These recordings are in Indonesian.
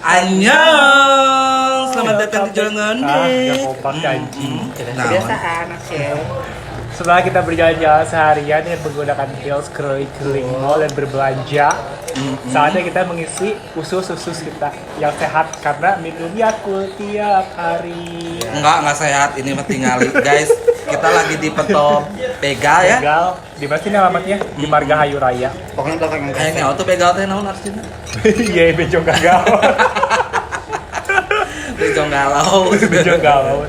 Annyeong, selamat datang di Jalan Ngondek. Gak kompak anjing. Kebiasaan, oke. Setelah kita berjalan-jalan seharian yang menggunakan Hills keliling mall dan berbelanja, saatnya kita mengisi usus kita yang sehat karena minum Yakult tiap hari. Enggak sehat, ini mah tingali. Guys, kita lagi di Petop Begal ya. Begal, di mana sih alamatnya? Di Margahayu Raya. Pokoknya belakang yang Kayaknya auto begal teh naon artinya? Iya, bejong gagal. Bejong galau. Bejong galau.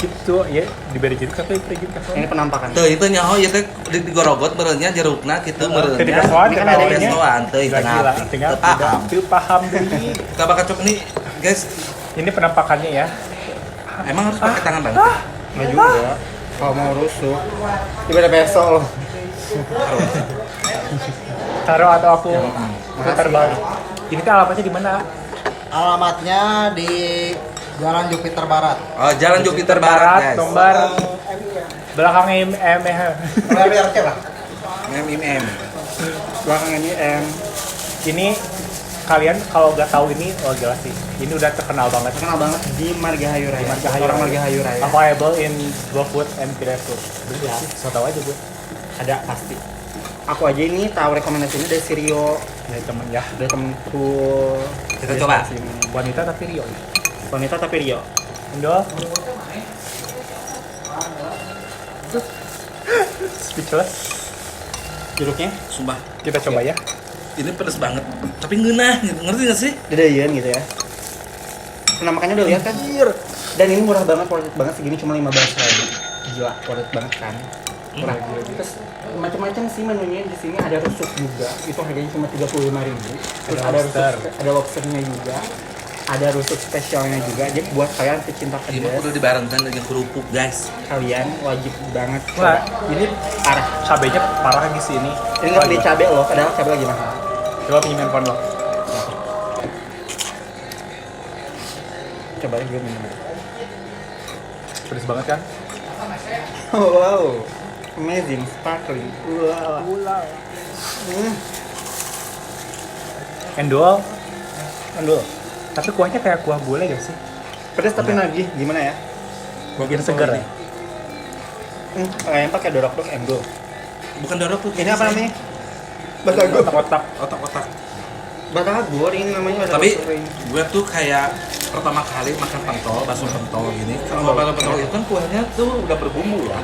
Gitu ya, diberi jeruk tapi beri jeruk ini penampakan. Tuh itu nyaho ieu teh digorogot meureunnya jerukna kitu meureunnya. Teu dikasoan, Ini kan teu ada naonnya. restoan teh tengah. Paham. Teu paham deui. Kita bakal coba nih, guys. Ini penampakannya ya. Emang harus pakai tangan bang? Nggak juga. Kalau mau rusuk, tiba-tiba besok loh. Taruh atau aku putar balik. Ini tuh alamatnya di mana? Alamatnya di Jalan Jupiter Barat. Oh, Jalan Jupiter Barat, guys. Nomor belakangnya LRT lah. MMM. Belakang ini Ini kalian kalau nggak tahu ini, oh jelas sih. Ini udah terkenal banget. terkenal banget di Margahayu Raya. Margahayu Orang Raya. Margahayu Raya. Available in GoFood and GrabFood. Bener Ya. sih, so tau aja gue. Ada pasti. Aku aja ini tahu rekomendasinya dari Sirio, Dari temen ya. dari temenku. Kita coba. Wanita tapi Rio. Wanita tapi Rio. Endol. Speechless. Jeruknya Sumpah, Kita coba ya. ini pedes banget. Tapi ngeunah gitu. Ngerti gak sih? dedean gitu ya. Penampakannya udah lihat kan? Dan ini murah banget, worth it banget segini cuma 15.000. Gila, worth it banget kan? Murah. Terus macam-macam sih menunya di sini, ada rusuk juga. Itu harganya cuma 35.000. Terus Ada lobster. ada lobsternya juga. Ada rusuk spesialnya juga. Jadi buat kalian pecinta Ini pedas, udah dibarengkan dengan kerupuk, guys. kalian wajib banget Wah, coba. ini Parah. cabenya parah di sini. Ini nggak beli cabai loh, padahal cabai lagi mahal. Coba pinjam handphone lo. Coba gue minum. Pedes banget kan? Oh, wow, amazing, sparkling. Wow. Endol. Tapi kuahnya kayak kuah gulai gak sih? Pedas tapi nagih, gimana ya? Bikin seger ya? Yang pakai dorok-dorok endo. Bukan dorok tuh. Ini apa namanya? Batagor. Otak-otak. Otak-otak. Batagor ini namanya. Tapi Batagor. gue tuh kayak pertama kali makan pentol, bakso pentol gini. Kalau bakso pentol itu kan kuahnya tuh udah berbumbu ya.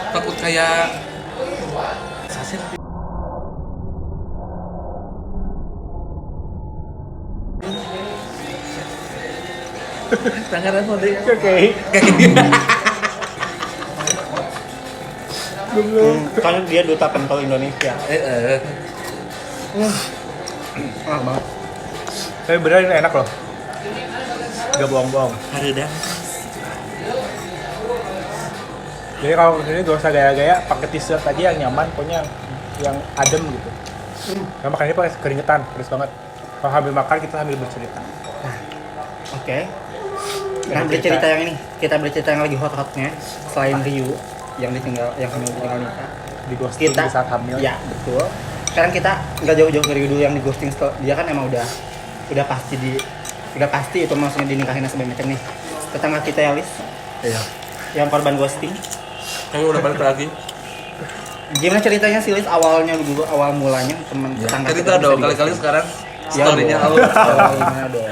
Takut kayak sasin. Tangan apa deh? Oke. Kan dia duta pentol Indonesia. Ah, banget. Tapi beneran ini enak loh. Gak bohong-bohong. Hareudang. Jadi kalau kesini gak usah gaya-gaya, pakai t-shirt aja yang nyaman, pokoknya yang adem gitu. Nah, makan ini pakai keringetan, pedes banget. Kalau sambil makan kita sambil bercerita. Oke. Nah, beli cerita yang ini. Kita beli cerita yang lagi hot-hotnya. Selain Ryu yang hamil tinggal nikah. Di ghosting Kita di saat hamil. Ya, betul. Sekarang kita nggak jauh-jauh dari dulu yang di ghosting. Dia kan emang udah pasti itu maksudnya dinikahin dan sebagainya macam nih. Tetangga kita ya, Lis, Iya. yang korban ghosting. Kamu udah balik lagi. Gimana ceritanya sih, Lis? Awal mulanya teman tetangga Cerita kita dong, bisa kali-kali di-ghosting. sekarang Ya, story-nya dong. lu. Gimana dong?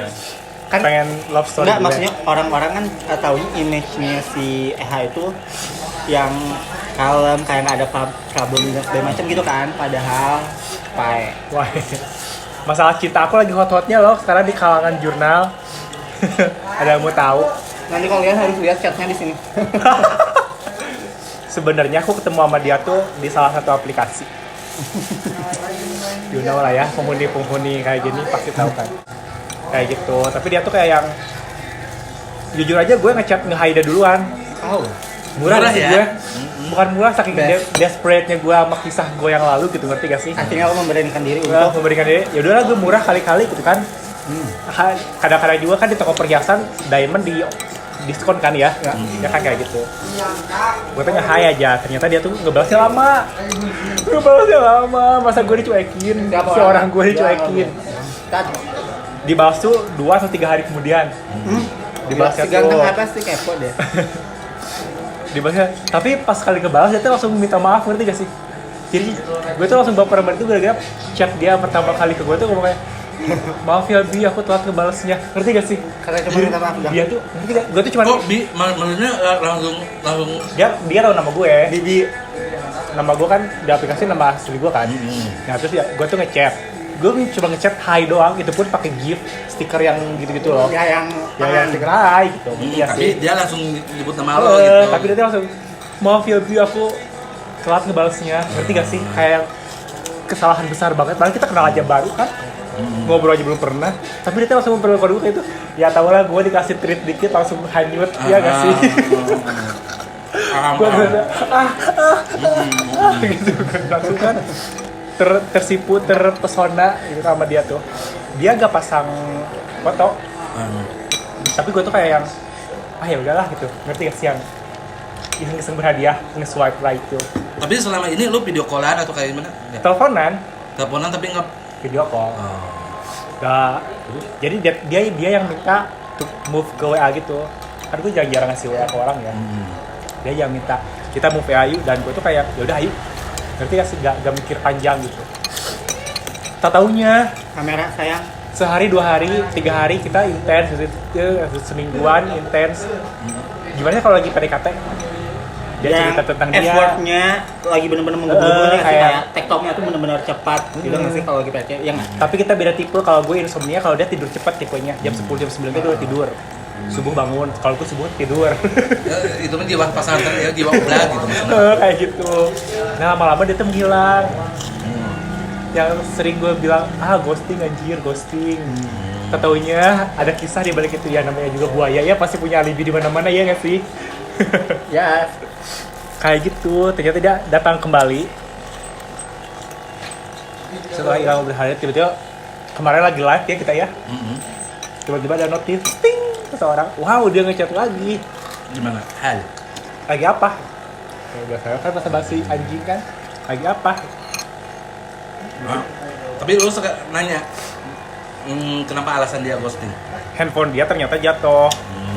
Kan Pengen love story enggak, juga. maksudnya orang-orang kan taunya image-nya si EH itu yang kalem, kayak nggak ada problem dan segala macam gitu kan, padahal pae. Wah, masalah cinta aku lagi hot-hotnya loh sekarang di kalangan jurnal. Ada yang mau tahu? Nanti kalian harus lihat chatnya di sini. Sebenarnya aku ketemu sama dia tuh di salah satu aplikasi. You know lah ya, penghuni kayak gini pasti tahu kan. Kayak gitu, tapi dia tuh kayak yang jujur aja gue ngechat nge-Haida duluan. Oh, Murah Murah sih ya? gue. Bukan murah, saking Best. desperate-nya gue sama kisah gue yang lalu gitu, ngerti gak sih? akhirnya lo memberanikan diri Gue untuk memberikan diri, ya udahlah gue murah kali-kali gitu kan. Kadang-kadang juga kan di toko perhiasan diamond di diskon kan ya, ya kan kayak gitu. Gue tanya hai aja, ternyata dia tuh ngebalasnya lama, masa gue dicuekin, Siapa si orang gue orang? dicuekin. Tadi. Dibalas tuh 2 atau 3 hari kemudian. Dibalasnya Si ganteng tuh. apa sih kepo deh. Dibalasnya. Tapi pas kali kebalas dia tuh langsung minta maaf, ngerti gak sih? Jadi gue tuh langsung baper banget itu gara-gara chat dia pertama kali ke gue tuh ngomong kayak maaf ya Bi, aku telat ngebalesnya. Ngerti gak sih? Karena cuma minta maaf udah. Dia tuh, ngerti gak? Gue tuh cuma Kok maksudnya langsung dia tahu nama gue. Bibi. Nama gue kan di aplikasi nama asli gue kan. Nah terus ya gue tuh ngechat. Gue cuma ngechat hi doang, itu pun pakai gif, stiker yang gitu-gitu loh. Ya yang yang stiker hi gitu. Iya tapi sih. dia langsung nyebut nama lo gitu. Tapi dia tuh langsung maaf ya Bi, aku telat ngebalesnya. Ngerti gak sih? Kayak kesalahan besar banget. Padahal kita kenal aja baru kan. Ngobrol aja belum pernah. Tapi dia tuh langsung memperlakukan gue kayak itu. Ya tau lah, gue dikasih treat dikit langsung hanyut. Iya gak sih? Gue gitu kan. Langsung kan tersipu, terpesona gitu sama dia tuh. Dia gak pasang foto. Tapi gue tuh kayak yang ya udahlah gitu. Ngerti gak sih yang iseng-iseng berhadiah nge-swipe right tuh. Tapi selama ini lu video callan atau kayak gimana? Nggak. Teleponan Tapi nggak. video call. Gak. Jadi dia yang minta untuk move ke WA gitu. Kan gue jarang-jarang ngasih WA ke orang ya. Dia yang minta kita move WA yuk, dan gue tuh kayak ya udah ayo. Ngerti gak sih? Gak mikir panjang gitu. Tak taunya kamera sayang. sehari, 2 hari, 3 hari kita intens, semingguan intens. Gimana kalau lagi PDKT? Dia cerita tentang dia. Effortnya lagi bener-bener menggebu-gebu nih, kayak- kayak TikToknya tuh bener-bener cepat. Gitu nggak sih kalau lagi PDKT? Ya nggak? Tapi kita beda tipe. Kalau gue insomnia, kalau dia tidur cepat tipenya. Jam 10, jam 9 itu udah tidur. Subuh bangun. Kalau gue subuh tidur. Ya, itu mah jiwa pasangan ya, jiwa udah gitu maksudnya. Kayak gitu. Nah lama-lama dia tuh menghilang. Yang sering gue bilang, ghosting anjir, ghosting. Ketaunya ada kisah di balik itu ya, namanya juga buaya ya, pasti punya alibi di mana-mana ya nggak sih? Ya. Kayak gitu, ternyata dia datang kembali. Setelah hilang berhari, tiba-tiba kemarin lagi live ya kita ya. Tiba-tiba ada notif, ting, seseorang, wow dia ngechat lagi. Gimana? Hal. Lagi apa? Ya biasanya kan basa-basi anjing kan. Lagi apa? Tapi lu suka nanya, kenapa alasan dia ghosting? Handphone dia ternyata jatuh.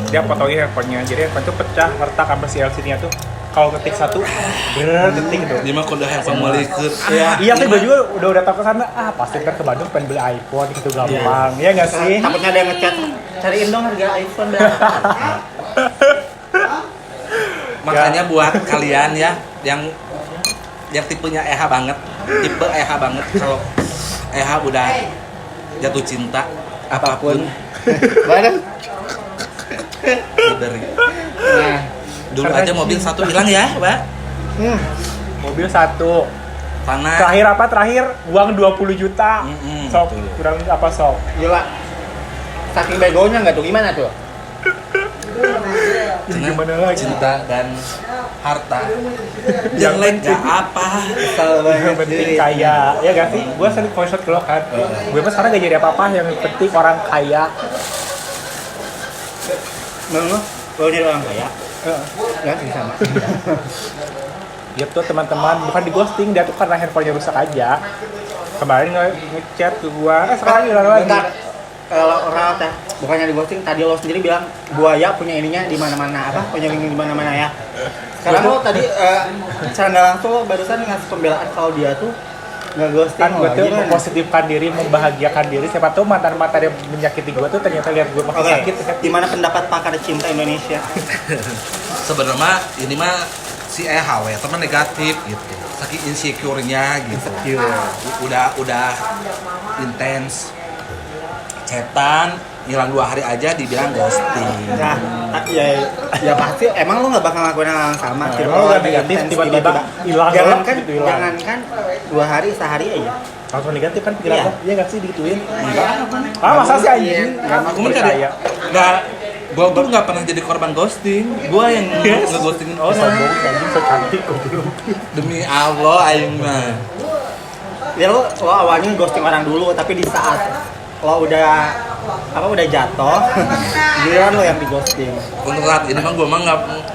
Dia fotoin handphonenya, jadi handphone itu pecah, retak sama si LCD-nya tuh. Kalau ketik satu, ketik gitu. Dia mah kode handphone melipir. Iya sih, gue juga udah tahu ke sana. Pasti ntar ke Bandung pengen beli iPhone gitu gampang. Iya nggak sih? Takutnya ada yang ngechat, cariin dong harga iPhone berapa. Makanya buat kalian ya yang tipenya EH banget, tipe EH banget, kalau EH udah jatuh cinta apapun Bareng. dari Nah, dulu aja mobil satu hilang ya, Mbak. Mobil satu. Tanah. Terakhir uang 20 juta. Sok, betul. kurang apa sok? gila. Saking begonya nggak tuh, gimana tuh? Gimana lagi? Cinta dan harta yang lain gak apa. Kesel Yang banget. penting kaya, ya gak sih? Gue sering voice note ke lo kan. Gue mah sekarang gak jadi apa-apa, yang penting orang kaya. Lo nyari orang kaya? Ya sih sama. Dia tuh teman-teman bukan di ghosting, dia tuh karena handphonenya rusak aja. Kemarin ngechat ke gua, sekarang hilang lagi. Bentar. Kalau orang teh bukannya di ghosting, tadi lo sendiri bilang buaya punya ininya di mana-mana, apa? Punya link di mana-mana ya. Sekarang lo tadi secara nggak langsung lo barusan ngasih pembelaan kalau dia tuh nggak ghosting. Kan gue tuh Gimana? mempositifkan diri, membahagiakan diri. Siapa tahu mantan-mantan yang menyakiti gue tuh ternyata lihat gue makin Oke, sakit. gimana pendapat pakar cinta Indonesia? Sebenarnya ini mah si EH we, teman negatif gitu. Saking insecure-nya gitu. Udah intens. Cetan hilang 2 hari aja dibilang ghosting. Nah, ya pasti. Emang lo nggak bakal ngelakuin hal yang sama. Nah, Tiba- emang lo nggak lagi negatif, intens, tiba-tiba hilang, Jangankan, gitu hilang. jangankan 2 hari, sehari aja. Langsung negatif kan pikiran Iya. lo? Iya nggak sih digituin? Enggak. Masa sih anjing? Iya. Aku mah gue tuh nggak pernah jadi korban ghosting. Gue yang ngeghostingin orang. Sombong anjing, so cantik kok belum. Demi Allah, aing mah. Ya lo awalnya ghosting orang dulu, tapi di saat lo udah jatuh, giliran lo yang di ghosting. Untuk saat ini mah gue mah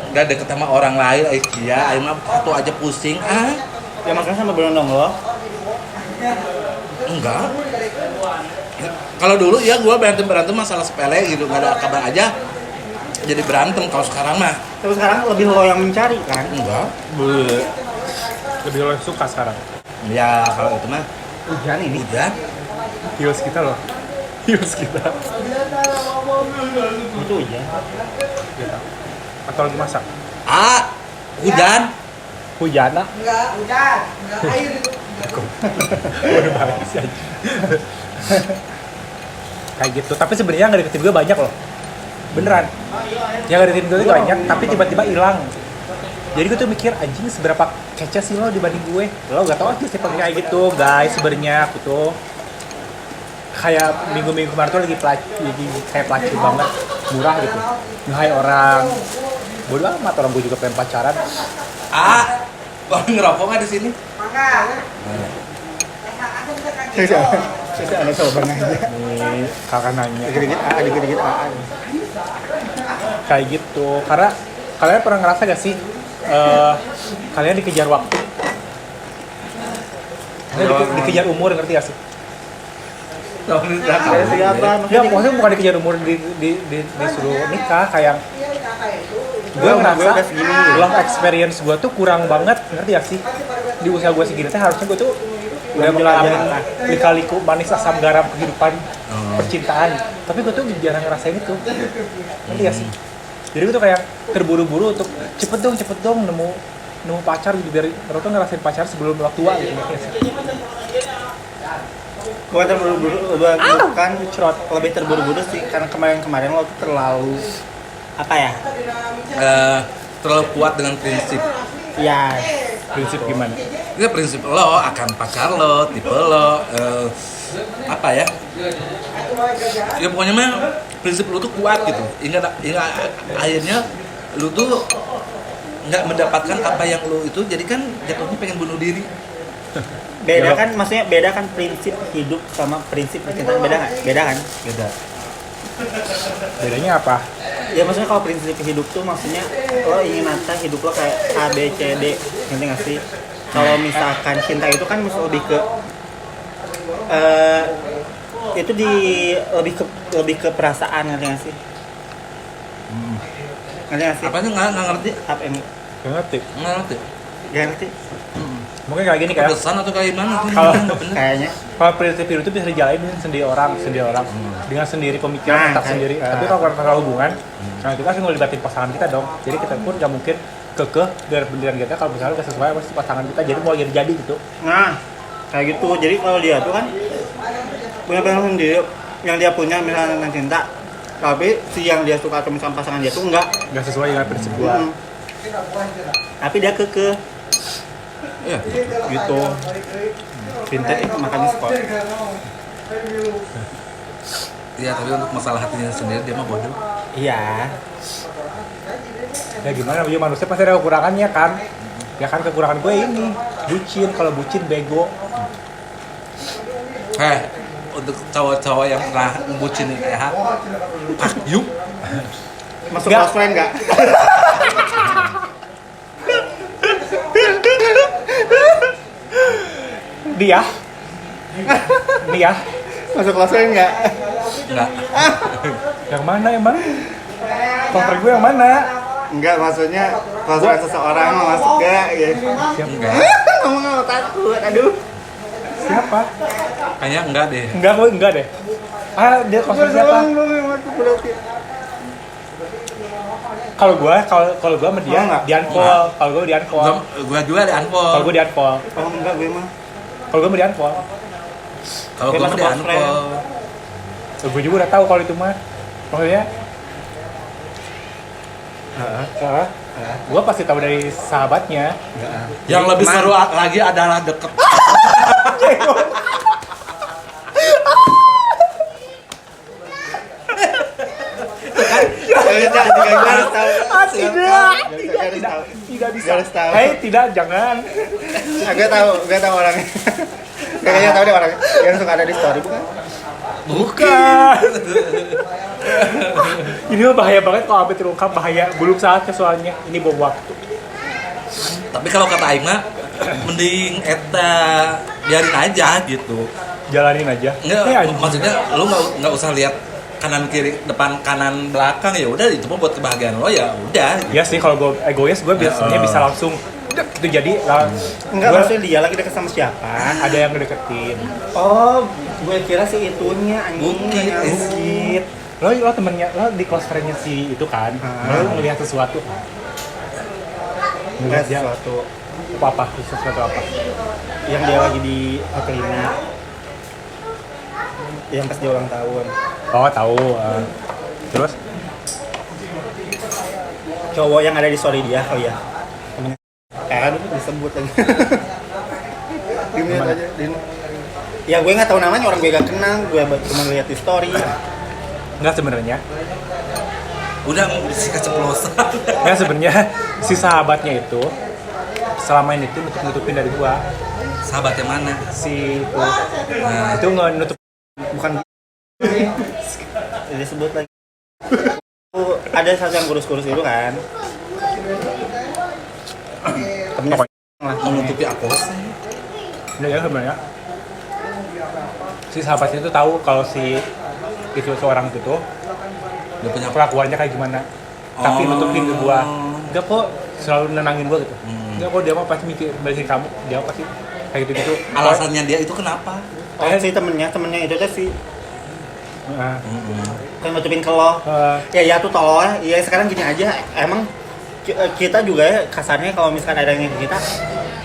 nggak deket sama orang lain. Iya, aing mah satu aja pusing. Ya makanya sama berondong lo. Enggak. Kalau dulu ya gue berantem masalah sepele gitu, nggak ada kabar aja jadi berantem. Kalau sekarang mah Terus sekarang lebih lo yang mencari kan? enggak. Lebih lo yang suka sekarang. Ya kalau itu mah Hujan ini. hujan. Heels kita loh. Heels kita. Itu hujan. Atau lagi masak. Hujan. Hujana. Enggak, enggak air itu. Udah balik sih aja. Kayak gitu. Tapi sebenarnya nggak deketin gue banyak loh. Beneran. Yang nggak deketin gue tuh banyak, tapi tiba-tiba hilang. Jadi gue tuh mikir anjing seberapa kece sih lo dibanding gue. Lo gak tau aja sih kayak gitu guys. Sebenarnya aku tuh kayak minggu-minggu kemarin tuh lagi kayak pelacur banget, murah gitu. Nyuhai orang. Bodoh amat, orang gue juga pengen pacaran. Bang ngerokok nggak di sini? Maka Saya ada coba aja. Nih, kakak nanya. Dikit-dikit Kayak gitu. Karena kalian pernah ngerasa gak sih kalian dikejar waktu? Kalian dikejar umur, ngerti gak sih? Siapa? Ya, maksudnya bukan dikejar umur disuruh nikah, kayak gue ngerasa udah segini. long experience gue tuh kurang banget, ngerti gak sih? Di usia gue segini teh harusnya gue tuh udah ngalamin lika-liku manis asam garam kehidupan percintaan, tapi gue tuh jarang ngerasain itu, ngerti gak sih? Jadi gue tuh kayak terburu-buru untuk cepet dong nemu pacar gitu, biar lo tuh ngerasain pacar sebelum lo tua gitu, ngerti gak sih? Gue terburu-buru, bukan lebih terburu-buru sih, karena kemarin lo tuh terlalu apa ya? Terlalu kuat dengan prinsip. Ya, Prinsip gimana? Itu prinsip lo akan pacar lo, tipe lo, apa ya? Ya pokoknya mah prinsip lo tuh kuat gitu. Hingga akhirnya lo tuh nggak mendapatkan apa yang lo itu, jadi kan jatuhnya pengen bunuh diri. beda kan, maksudnya beda kan prinsip hidup sama prinsip percintaan, beda nggak? Beda kan? Beda. Bedanya apa? Ya maksudnya kalau prinsip hidup tuh maksudnya lo ingin nata hidup lo kayak A, B, C, D, ngerti nggak sih? Kalau misalkan cinta itu kan mesti lebih ke itu lebih ke perasaan, ngerti nggak sih? Ngerti nggak sih? Apanya nggak ngerti? Apa ini? Gak ngerti. Nggak ngerti. Gak ngerti? Mungkin kayak gini kayak Pesan atau kayak gimana sih? Kalau- Nggak bener. Kayaknya. kalau prinsip hidup itu bisa dijalanin sendiri orang dengan sendiri pemikiran Nah, tetap kayak- sendiri. Tapi kalau hubungan, nah kita harus ngelibatin pasangan kita dong. Jadi kita pun nggak mungkin kekeh dari pendirian kita kalau misalnya nggak sesuai sama si pasangan kita. Jadi mau jadi gitu. Nah, kayak gitu. Jadi kalau dia tuh kan punya pasangan sendiri yang dia punya misalnya tentang cinta, tapi si yang dia suka atau misalnya pasangan dia tuh enggak. Nggak sesuai dengan prinsip gua. Tapi dia kekeh Iya. gitu. Pintar itu makanya sekolah. Iya, tapi untuk masalah hatinya sendiri dia mah bodoh. Iya. Ya gimana? Ya manusia pasti ada kekurangannya kan. Ya kan kekurangan gue ini bucin. Kalau bucin bego. Untuk cowok-cowok yang pernah bucinin yuk. Masuk Nggak. close friend enggak? Dia. Masuk close friend enggak? Enggak. Yang mana emang? Konter gue yang mana? Enggak, maksudnya close friend seseorang mau masuk enggak gitu. Enggak. Ngomong nggak takut, aduh. Siapa? Kayaknya enggak deh. Enggak deh. Dia konter siapa? Masuk berarti. Kalau gue sama dia Oh, enggak. di unfollow. Kalau gue di unfollow. Gua juga di Kalau unfollow. gue di unfollow. Oh enggak, gue mah. Kalau gue mau di unfollow. Kalau Dia gua mah masuk di close friend. unfollow. Gue juga udah tahu kalau itu mah. Maksudnya, gue pasti tahu dari sahabatnya. Yang lebih seru lagi adalah deket. Tidak bisa. Harus tahu. Hei, tidak, jangan. Gue tahu orangnya. Kayaknya tahu deh orangnya. Yang suka ada di story bukan? Bukan. Ini mah bahaya banget kalau sampai terungkap, bahaya. Belum saatnya soalnya. Ini bom waktu. Tapi kalau kata Aing mah mending eta biarin aja gitu. jalanin aja. Nggak, maksudnya lu nggak usah lihat kanan kiri depan kanan belakang, ya udah itu mah buat kebahagiaan lo, ya udah. Ya sih kalau gue egois gue biasanya bisa langsung udah gitu jadi Enggak, gua maksudnya dia lagi deket sama siapa? ada yang ngedeketin. Oh, gue kira sih itunya anjing. Bukit. Lo temennya, lo di close friend-nya si itu kan, lo ngelihat sesuatu kan? Ngelihat dia Sesuatu sesuatu apa? yang dia lagi di hotel ini. Yang pas dia ulang tahun. Oh tahu. Terus? Cowok yang ada di story dia, oh iya. Temennya. Aduh, disebut lagi. Dilihat aja, ya gue nggak tahu namanya, orang gue gak kenal, gue cuma lihat di story. Enggak sebenarnya. Udah sih keceplosan. Enggak sebenarnya si sahabatnya itu selama ini tuh nutupin dari gua. Sahabat yang mana? Si itu. Nah, Itu nutup Bukan disebut lagi. Ada satu yang kurus-kurus itu kan. Temennya lah. menutupi akos. enggak ya sebenarnya. Si sahabatnya itu tahu kalau si itu seorang itu tuh Dia punya kelakuannya kayak gimana. Tapi nutupin ke gua. Enggak kok, selalu nenangin gua gitu. Enggak kok, dia mah pasti mikir balikin kamu. Dia pasti kayak gitu-gitu. alasannya dia itu kenapa? Oh, si temennya itu tuh si Nah, kan nutupin ke lo. Ya tuh tolol ya. Sekarang gini aja, emang kita juga ya kasarnya kalau misalkan ada yang ke kita,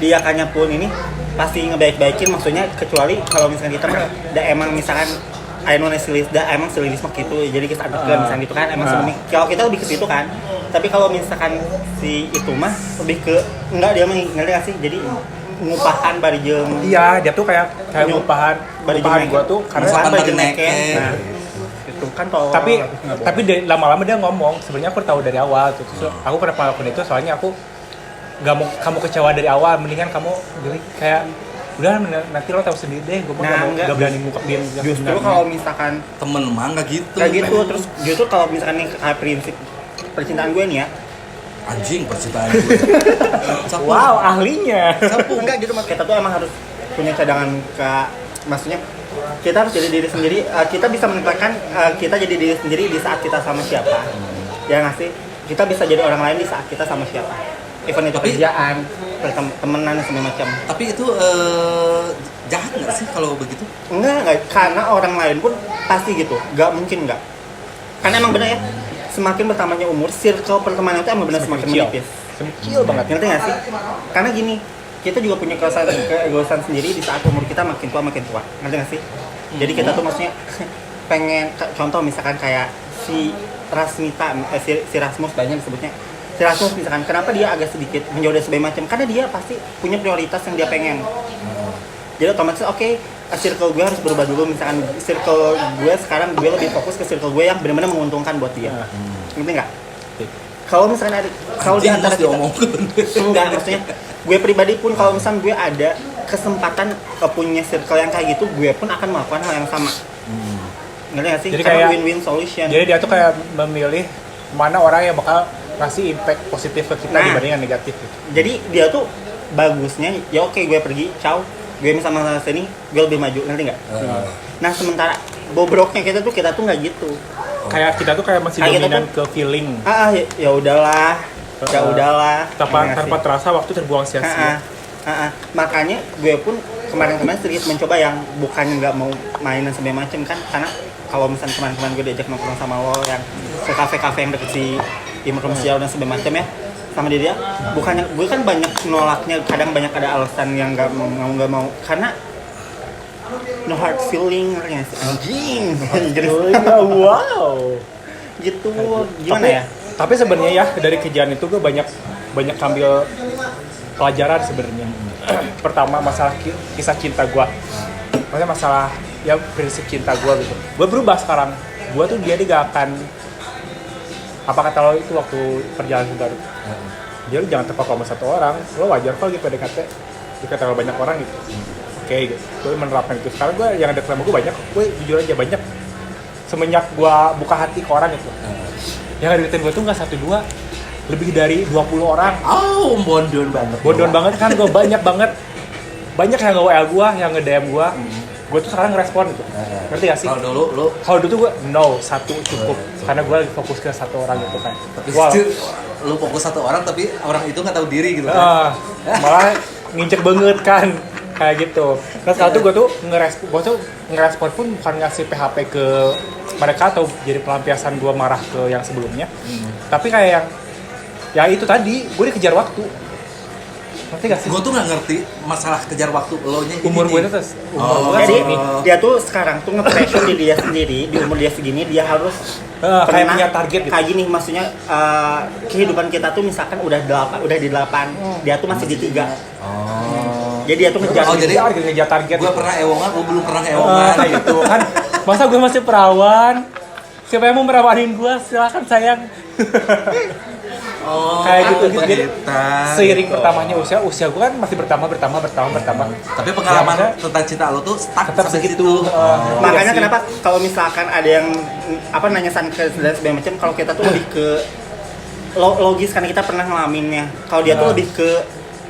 dia kannya pun ini pasti ngebaik-baikin, maksudnya kecuali kalau misalkan kita emang misalkan silis emang silis mah gitu, jadi kita adukkan misalkan gitu kan, emang sebenarnya kalau kita lebih ke situ kan. Tapi kalau misalkan si itu mah lebih ke enggak, dia mah ngerti gak sih, jadi ngupahan bari jeung. iya, dia tuh kayak ngupahan gua tuh karena Ngupahan bari bari jeung neken. neken. Nah, itu kan tolol. tapi lama-lama dia ngomong, sebenarnya aku tahu dari awal tuh. Terus aku kenapa lakukan itu, soalnya aku nggak mau kamu kecewa dari awal, mendingan kamu jadi kayak udah nanti lo tahu sendiri deh, gue nggak berani ngungkapin. Justru kalau misalkan Temen mah nggak gitu. kayak gitu, terus justru kalau misalkan nih kayak prinsip percintaan gue nih ya, Anjing percintaan gue. Sapu. Wow, ahlinya. enggak gitu, mas, kita tuh emang harus punya cadangan maksudnya kita harus jadi diri sendiri. Kita bisa menempatkan kita jadi diri sendiri di saat kita sama siapa. Ya nggak sih, kita bisa jadi orang lain di saat kita sama siapa, even itu kerjaan, temenan dan segala macam. Tapi itu jahat nggak sih kalau begitu? Enggak, karena orang lain pun pasti gitu, nggak mungkin nggak. Karena emang benar ya, semakin bertambahnya umur, circle pertemanan itu emang benar semakin menipis. Kecil banget. Ngerti nggak sih? Karena gini, kita juga punya keegoisan sendiri di saat umur kita makin tua. Ngerti nggak sih? Jadi kita tuh maksudnya pengen, contoh misalkan kayak si Rasmita, si Rasmus banyak disebutnya. Si Rasmus misalkan, kenapa dia agak sedikit menjauh dari segala macam? Karena dia pasti punya prioritas yang dia pengen. Jadi otomatis oke, circle gue harus berubah dulu. Misalkan circle gue sekarang, gue lebih fokus ke circle gue yang benar-benar menguntungkan buat dia. Ngerti nggak? Kalau misalnya ada, kalau di antara kita, enggak, maksudnya gue pribadi pun kalau misalnya gue ada kesempatan punya circle yang kayak gitu, gue pun akan melakukan hal yang sama. Ngerti nggak sih? Jadi Karena kayak win-win solution. Jadi dia tuh kayak memilih mana orang yang bakal ngasih impact positif ke kita dibanding yang negatif gitu. Jadi dia tuh bagusnya, ya oke gue pergi, ciao, gue sama sini, gue lebih maju, ngerti nggak? Nah sementara bobroknya kita tuh nggak gitu. Kayak kita tuh kayak masih Kayak kita dominan ke feeling. Ya udahlah, Tanpa terasa waktu terbuang sia-sia. Makanya gue pun kemarin-kemarin sedikit mencoba yang bukannya nggak mau mainan segala macem kan, karena kalau misalnya kemarin-kemarin gue diajak nongkrong sama lo yang ke kafe-kafe yang deket si Imam Sial dan segala macem ya, sama dia bukannya gue kan banyak nolaknya, kadang banyak ada alasan yang nggak mau karena no hard feeling, anjing Wow. gitu, gimana ya? Tapi sebenarnya ya dari kejadian itu gue banyak ambil pelajaran sebenarnya. Pertama masalah kisah cinta gue, maksudnya masalah ya prinsip cinta gue gitu. Gue berubah sekarang. Gue tuh dia gak akan, apa kata lo itu waktu perjalanan baru. Jadi lu jangan terpaku sama satu orang. Lo wajar kok gitu PDKT jika terlalu banyak orang gitu. Oke, gitu. Gue menerapkan itu. Sekarang gue yang ada sama gue banyak. Gue jujur aja banyak. Semenjak gue buka hati ke orang gitu. Yang deketin gue tuh nggak 1-2, lebih dari 20 orang. Oh, bondon banget. Bondon banget kan, gue banyak banget. Banyak yang nge-WL gue, yang nge-DM gue. gue tuh sekarang ngerespon gitu. Ngerti gak sih? Kalau dulu lu Kalau dulu tuh gue no, satu cukup. Karena gue lagi fokus ke satu orang gitu kan. tapi Wow. still, lu fokus satu orang tapi orang itu nggak tahu diri gitu kan. Malah nginjek banget kan kayak gitu. Nah sekarang tuh gue tuh ngerespon pun bukan ngasih PHP ke mereka atau jadi pelampiasan gue marah ke yang sebelumnya. Tapi kayak yang itu tadi gue dikejar waktu. Ngerti gak sih? Gue tuh nggak ngerti masalah kejar waktu lo nya ini. Umur gue nih. itu terus Oh. Jadi segini. dia tuh sekarang tuh nge-pressure di dia sendiri, di umur dia segini dia harus Kayak pernah punya target gitu. kayak gini, maksudnya kehidupan kita tuh misalkan udah di 8, dia tuh masih di 3. Oh. Jadi dia tuh ngejar Oh, jadi ngejar target. gue gitu. pernah ewongan, lu belum pernah ewongan Kayak gitu kan. Masa gue masih perawan? Siapa yang mau merawanin gue? Silakan sayang. Oh, Kayak gitu. Jadi kita. seiring pertamanya usia gue kan masih bertambah. Tapi pengalaman Ya, tentang cinta lo tuh stuck tetap sampai segitu. situ. Makanya Iya sih. kenapa kalau misalkan ada yang nanya san ke dan segala macam, kalau kita tuh lebih ke logis karena kita pernah ngalaminnya. Kalau dia tuh lebih ke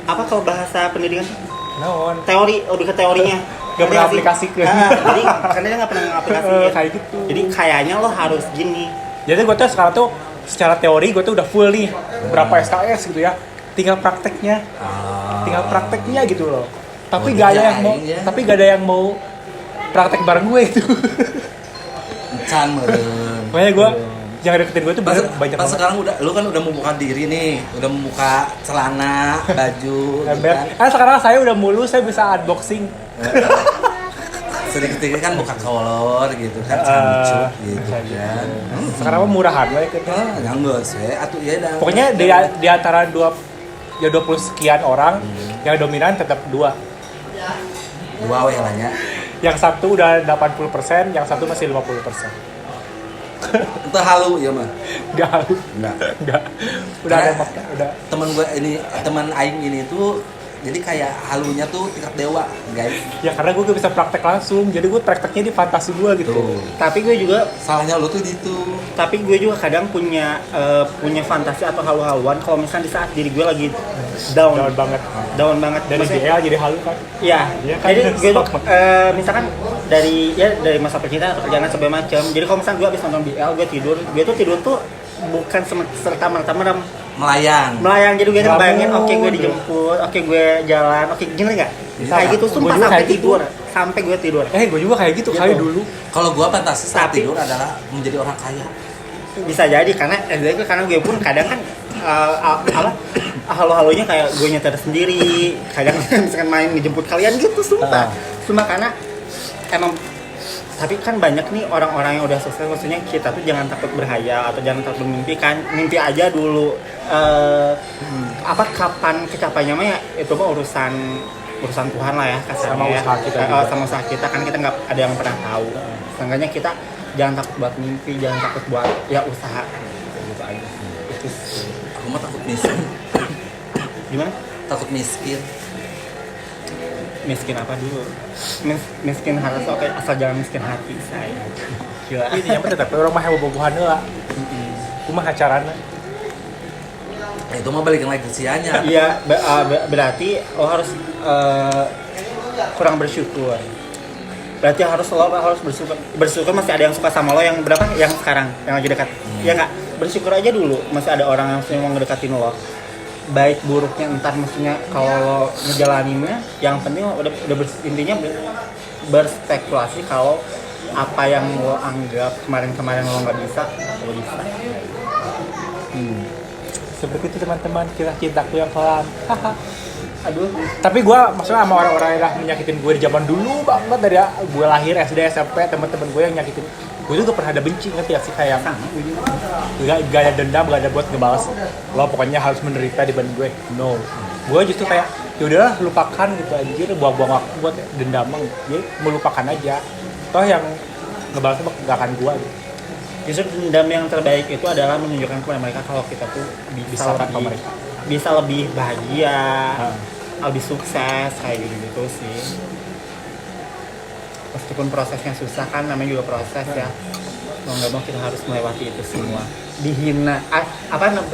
kalau bahasa pendidikan Naon? teori, lebih ke teorinya. Gak pernah aplikasi ke. Jadi karena dia nggak pernah ngaplikasiin. Kayak gitu. Jadi kayaknya lo harus gini. Jadi gue tuh sekarang tuh secara teori gue tuh udah full nih berapa SKS gitu ya. Tinggal prakteknya gitu loh. Tapi Oh, gak ada yang mau, dijain ya. tapi gak ada yang mau praktek bareng gue itu. Encan meren. Makanya gue yang deketin gue tuh Pas, banyak pas banget. sekarang lu kan udah membuka diri nih, udah membuka celana, baju, gitu Ember. kan. Sekarang saya udah mulus, saya bisa unboxing. Sedikit-sedikit kan buka kolor gitu kan, cancu gitu kan. Sekarang mah murahan lah gitu. Nyanggus ya, atuh iya dah. Pokoknya di antara 20 sekian orang yang dominan tetap 2. Dua weh lah nya. Yang satu udah 80%, yang satu masih 50%. Itu halu ya mah. Enggak. Enggak. Udah ada Karena udah. teman aing ini tuh jadi kayak halunya tuh tingkat dewa, guys. Ya karena gue gak bisa praktek langsung, jadi gue prakteknya di fantasi gue gitu. Tuh. Tapi gue juga kadang punya fantasi atau halu-haluan kalau misalnya di saat diri gue lagi down Down banget. Dari Maksudnya- DL jadi halu kan. Iya, Iya kan? jadi gue tuh misalkan dari masa percintaan atau perjalanan segala macam. Jadi kalau misalkan gue habis nonton BL, gue tidur tuh bukan serta-merta merem, melayang. melayang. Jadi gue Ngelamun. bayangin, oke gue dijemput, oke gue jalan, oke gini nggak? Bisa Kayak nggak? gitu sumpah Gua juga sampai kayak gitu. tidur, sampai gue tidur. Gue juga kayak gitu, Gitu. kali dulu. Kalau gua fantasi saat Tapi- tidur adalah menjadi orang kaya. Bisa jadi karena gue pun kadang kan halo-halonya kayak gue nyetir sendiri, kadang misalkan main ngejemput kalian gitu, sumpah karena emang. Tapi kan banyak nih orang-orang yang udah sukses, maksudnya kita tuh jangan takut berhayal atau jangan takut bermimpi kan, mimpi aja dulu. Kapan kecapainya mah ya itu mah urusan Tuhan lah ya kasarnya. Sama ya. usaha kita juga. Sama usaha kita kan kita nggak ada yang pernah tahu. Seenggaknya kita jangan takut buat mimpi, jangan takut buat ya usaha gitu aja. Itu sih. Aku mah takut miskin. Gimana? Takut miskin. Miskin apa dulu? Miskin harus oke, asal jangan miskin hati saya. Gila. Ini yang penting tapi orang mah bobogohan lah. Cuma acarana. Itu mah balikin lagi ke sianya. Iya, berarti lo harus kurang bersyukur. Berarti lo harus bersyukur masih ada yang suka sama lo yang berapa? Yang sekarang, yang lagi dekat. Ya nggak? Bersyukur aja dulu masih ada orang yang mau ngedekatin lo. Baik buruknya entar maksudnya kalau lo ngejalaninnya, yang penting lo udah intinya berspekulasi kalau apa yang lo anggap kemarin lo nggak bisa, lo bisa. Seperti itu teman-teman, kisah cintaku yang kelam. Aduh, Tapi gue maksudnya sama orang-orang yang udah menyakitin gue di zaman dulu banget, dari gue lahir SD SMP, teman-teman gue yang nyakitin gue juga pernah ada benci, ngerti ya sih, kayak gak ada dendam, gak ada buat ngebalas lo pokoknya harus menderita dibanding gue. No, gue justru kayak ya udahlah lupakan gitu, anjir buang-buang waktu buat dendam, jadi melupakan aja, toh yang ngebalasnya gak akan gue gitu. justru dendam yang terbaik itu adalah menunjukkan kepada mereka kalau kita tuh Bisa tanpa mereka. bisa lebih bahagia, lebih sukses kayak gitu sih. Meskipun prosesnya susah kan, namanya juga proses ya. Mau nggak mau kita harus melewati itu semua. dihina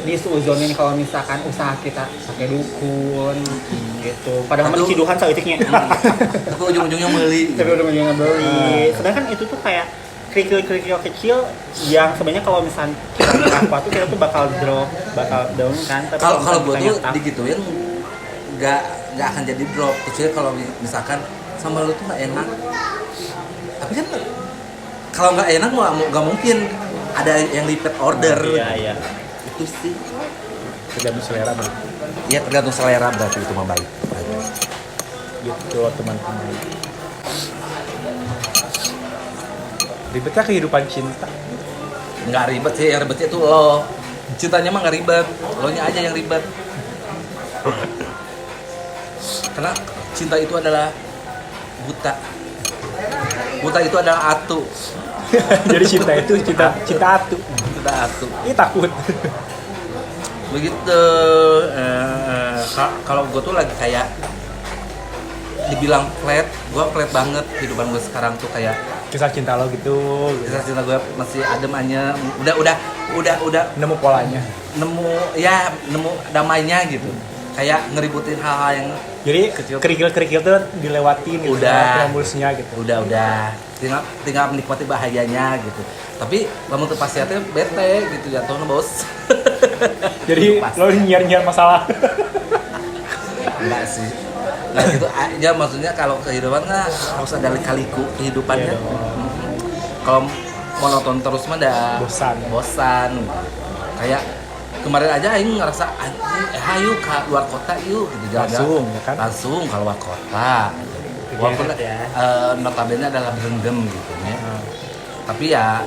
di suuzonin kalau misalkan usaha kita pakai dukun gitu padahal mah ciduhan sautiknya Tapi ujung-ujungnya beli. tapi udah ujungnya beli sedangkan itu tuh kayak kerikil-kerikil kecil yang sebenarnya kalau misalnya kita apa tuh kita tuh bakal drop bakal down kan tapi Kalau gue misalnya tuh kita digituin nggak akan jadi drop, kecuali kalau misalkan sambal lu tuh nggak enak. Tapi kan kalau nggak enak nggak mungkin ada yang repeat order. iya Itu sih. Tergantung selera berarti. Ya tergantung selera berarti itu mah baik. Gitu teman-teman. Ribetnya kehidupan cinta. Nggak ribet sih, yang ribetnya itu lo. Cintanya mah nggak ribet, lo nya aja yang ribet. Karena cinta itu adalah buta. Buta itu adalah atu. Jadi cinta itu cinta atu. Cinta atu. Ini takut. Begitu. Kalau gue tuh lagi kayak dibilang flat, gue flat banget kehidupan gue sekarang tuh kayak Kisah cinta lo gitu. kisah cinta gue masih adem aja, udah Nemu polanya. nemu damainya gitu, kayak ngeributin hal-hal yang Jadi Kecil. kerikil-kerikil tuh dilewatin gitu. Udah. Mulusnya gitu. udah tinggal menikmati bahagianya gitu. Tapi lamun teu pasti teh bete gitu jatuhnya bos. Jadi Pasti. lo nyiar-nyiar masalah. Enggak sih. Nah gitu aja, maksudnya kalau kehidupan kan harus ada lika-liku kehidupannya. Iya dong. Kalau monoton terus mah dah Bosan. Kayak kemarin aja aing ngerasa ayo ke luar kota yuk gitu jalan. Langsung, ya kan? Langsung ke luar kota. Walaupun ya. notabene adalah berendam gitu ya. Tapi ya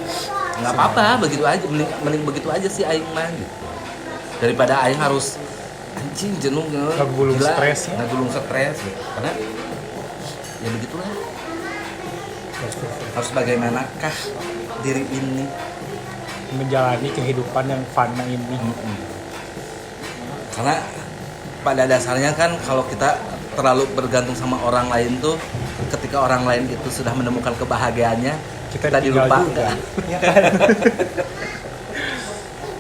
nggak apa-apa, begitu aja, mending begitu aja sih aing mah gitu. Daripada aing harus anjing jenuh Ngegulung stres ya. ngegulung stres gitu. Karena ya begitulah. Harus bagaimanakah diri ini Menjalani kehidupan yang fana ini. karena pada dasarnya kan kalau kita terlalu bergantung sama orang lain tuh, ketika orang lain itu sudah menemukan kebahagiaannya kita tinggal dilupakan. juga. Ya kan?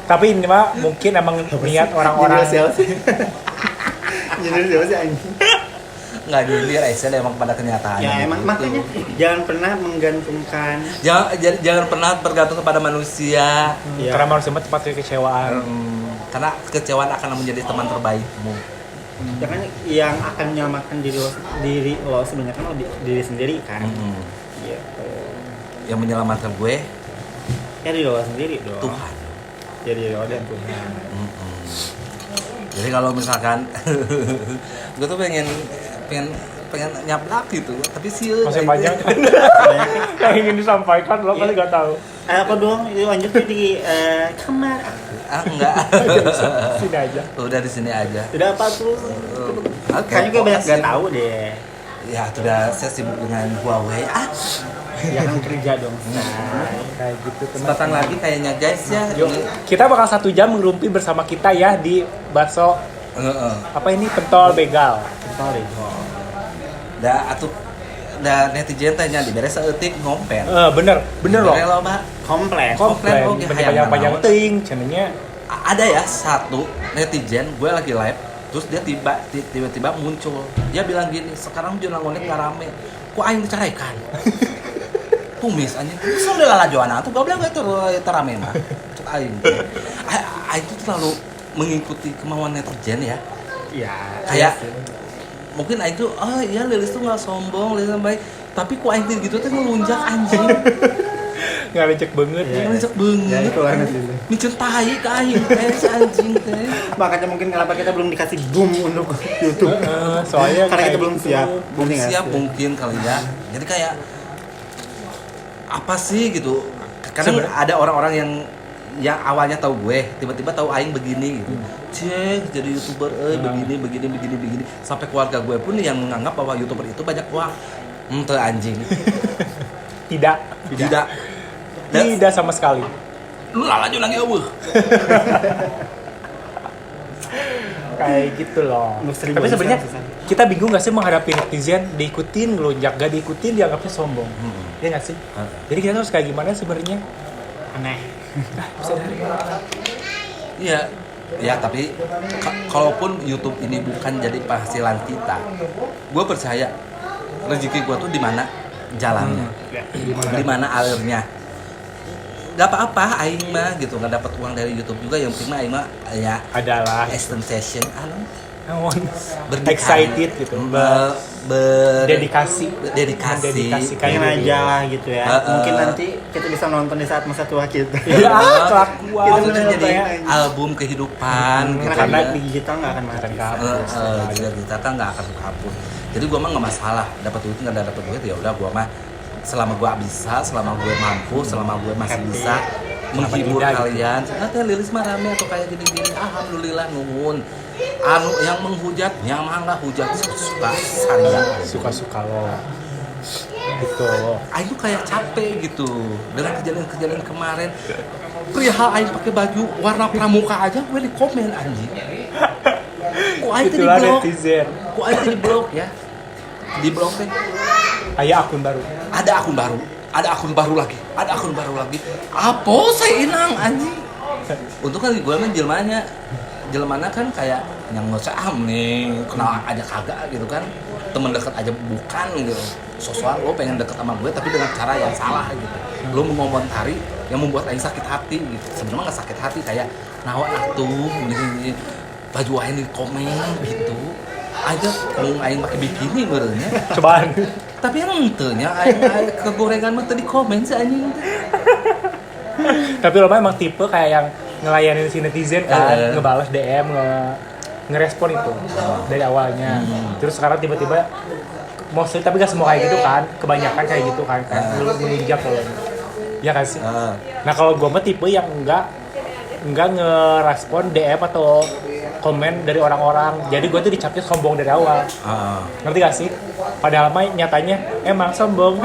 Tapi ini mah mungkin emang niat orang-orang. Jadi siapa sih anjing? Nggak nyindir, Aisyah emang pada kenyataannya Ya emang gitu. makanya jangan pernah menggantungkan jangan pernah bergantung kepada manusia. Iya. Karena manusia mah cepat kekecewaan. Karena kekecewaan akan menjadi teman terbaikmu. ya kan yang akan menyelamatkan diri lo sebenarnya kan lo diri sendiri kan. Gitu. Yang menyelamatkan gue Ya diri lo sendiri dong. Tuhan. Ya diri lo dan Tuhan. Jadi kalau misalkan gue tuh pengen nyablak gitu, tapi sih Masih banyak yang ingin disampaikan lo kali nggak tahu. Apa dong? Itu lanjut di kamar aku. enggak. Sini aja. Udah di sini aja. Sudah apa tuh? Oke, Kayaknya gue banyak makasih. gak tahu deh. Ya sudah, saya sibuk dengan Huawei. Ya kan kerja dong. Kayak gitu Kesempatan lagi kayaknya guys ya. Yuk, kita bakal 1 jam ngerumpi bersama kita ya di bakso Heeh. apa ini pentol begal. Kental deh. Da netizen tanya dibere saeutik ngompen. Bener loh. Dibere loba. Kompleks. Komplain, oke, hayang Panjang naon. ting, cenanya Ada ya satu netizen, gue lagi live, terus dia tiba-tiba muncul. Dia bilang gini, sekarang jurnal ngonek nggak rame, kok aing diceraikan? Tumis anjing, sudah lah Joana tuh goblok gak terame mah. Cek aing. Aing tuh terlalu mengikuti kemauan netizen ya. Iya. Kayak mungkin aing tuh, oh iya Lilis tuh nggak sombong, Lilis baik. Tapi kok aing gitu tuh ngelunjak anjing. nggak lecek banget. Iya. Ngelunjak Ya banget. itu lah nanti. Mencintai ke aing teh si anjing teh. Makanya mungkin kenapa kita belum dikasih boom untuk YouTube. Soalnya Karena kita kayak belum gitu. siap. Belum Ngerti nggak siap sih? mungkin kali ya. Jadi kayak apa sih gitu. Kadang ada orang-orang yang awalnya tahu gue, tiba-tiba tahu aing begini gitu. Cek jadi YouTuber begini. Sampai keluarga gue pun yang menganggap bahwa YouTuber itu banyak uang. Teu anjing. Tidak. Tidak sama sekali. Lu lah lanjut lagi eueuh. Kayak gitu loh. Untuk 1000 Tapi sebenarnya susah. kita bingung nggak sih menghadapi netizen diikutin ngelunjak, gak diikutin dianggapnya sombong. Iya nggak sih? Jadi kita harus kayak gimana sebenarnya? Aneh. Iya, ya tapi kalaupun YouTube ini bukan jadi penghasilan kita, gue percaya rezeki gue tuh di mana jalannya, di mana alirnya. Gak apa-apa, aing mah gitu nggak dapat uang dari YouTube juga, yang penting mah aing mah ya Adalah extension, excited gitu. Dedikasi. dedikasi, Mendedikasikan Pengen diri. aja lah gitu ya. Mungkin nanti kita bisa nonton di saat masa tua kita. Ya, kelakuan. itu tuh jadi album kehidupan gitu Karena ya. di digital nggak akan mati. Kita kan nggak akan hapus. Jadi gua mah nggak masalah dapat duit nggak dapat duit, ya udah gua mah selama gua bisa, selama gue mampu, selama gue masih Happy. bisa menghibur tidak, kalian. Nanti Lilis mah rame atau kayak gini-gini, alhamdulillah nuhun. Anu yang menghujatnya mah nggak hujat suka saya. Suka-suka lo. Gitu. Aing tuh kayak capek gitu dengan kejadian-kejadian kemarin. Perihal Aing pakai baju warna pramuka aja gue di komen anjing. Kok Aing tuh di Itulah blok? netizen. Kok Aing tuh di blok ya? Di blok teh Aya akun baru. ada akun baru, ada akun baru lagi, ada akun baru lagi. Apa saya inang anjing? Untuk kan gue mah jelmanya kan kayak yang ngosam nih, kenal aja kagak gitu kan, temen deket aja bukan gitu. Sosokan lo pengen deket sama gue tapi dengan cara yang salah gitu. Lo mengomentari yang membuat Aing sakit hati gitu. Sebenarnya nggak sakit hati, kayak nawa atuh ini baju Aing di komen gitu. Aja kalau Aing pakai bikini berenya. Cobaan. Tapi yang entenya Aing kegorengan mah tadi komen sih anjing. Tapi lo mah emang tipe kayak yang ngelayanin si netizen kan, ngebales DM, ngerespon itu dari awalnya. Terus sekarang tiba-tiba mostly, tapi gak semua kayak gitu kan, kebanyakan kayak gitu kan, kayak lu menunjak kalau ya kan sih. Nah kalau gue mah tipe yang enggak ngerespon DM atau komen dari orang-orang, jadi gue tuh dicapnya sombong dari awal. Ngerti gak sih? Padahal mah nyatanya emang sombong.